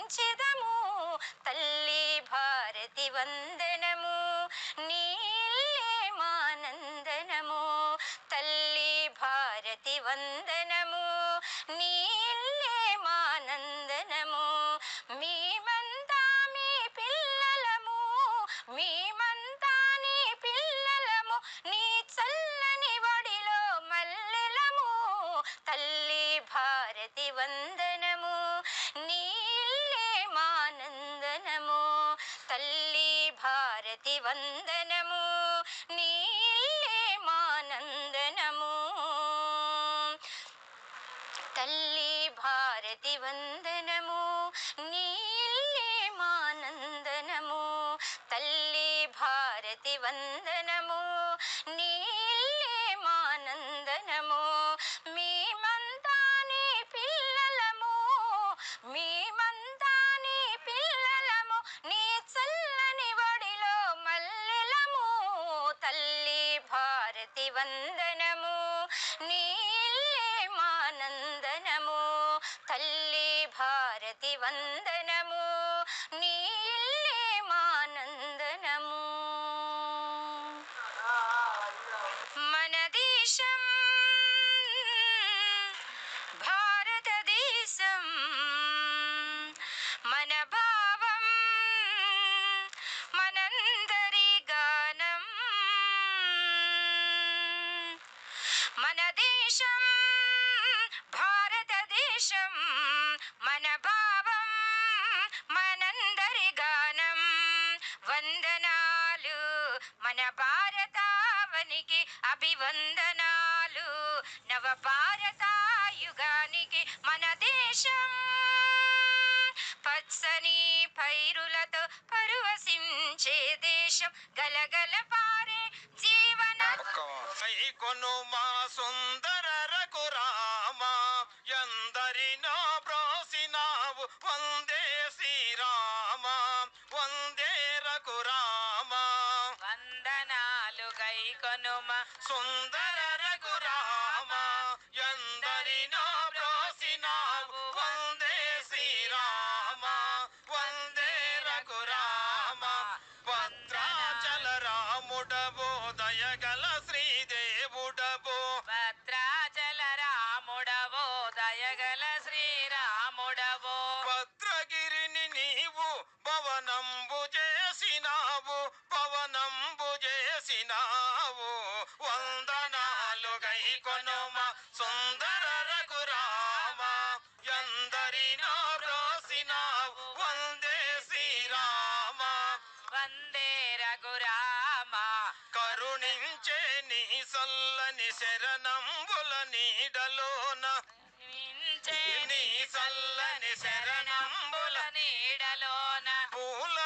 స్తుతించెదము. తల్లి భారతి వందనము, నీళ్ళే మానందనము. తల్లి భారతి వందనము, నీళ్ళే మానందనము. మేమంతా మీ పిల్లలము, మేమంతా నీ పిల్లలము, నీ చల్లని ఒడిలో మల్లెలము. తల్లి భారతి వందనము, నీళ్ళే మానందనము. తల్లి భారతి వందనము, నీళ్ళే మానందనము. తల్లి భారతి వందనము, నీళ్ళే మానందనము. తల్లి భారతి వందనము, నీళ్ళే మానందనము. మేమంతా నీ పిల్లలము, మేమంతా నీ పిల్లలము, నీ చల్లని ఒడిలో మల్లెలము. తల్లి భారతి వందనము, నీళ్ళే మానందనము. తల్లి భారతి వందనము, నీళ్ళే మానందనము. మన దేశం భారతదేశం, మన భావం మనందరి గానం. మన దేశం భారతదేశం, మన భావం మనందరి గానం. వందనాలు మన భారతావనికి, అభివందనాలు నవ భారతాయుగానికి. మన దేశం పచ్చని పైరులతో పరువశించే దేశం, గలగల పారే జీవన. కొను మా సుందర రఘురామ, ఎందరినో బ్రోసినావు వందే శ్రీరామ, వందే రఘురామ. వందనాలు గైకొనుమ సుందర రఘురామ, ఎందరినో బ్రోసినావు వందే శ్రీరామ, వందే రఘురామ. భద్రాచల రాముడవో, దయగల శ్రీదేవుడవో. భద్రాచల రాముడవో, దయగల శ్రీరాముడవో. భద్రగిరిని నీవు పవనంబు చేసినావు, పవనంబు చేసినావు. వందనాలు గైకొనుమ సుందర రఘురామ, ఎందరినో బ్రోసినావు వందే శ్రీరామ, వందే రఘురామ. కరుణించే నీ సల్లని శరణంబుల నీడలోన, నీ చల్లని శరణంబుల నీడలోన పూల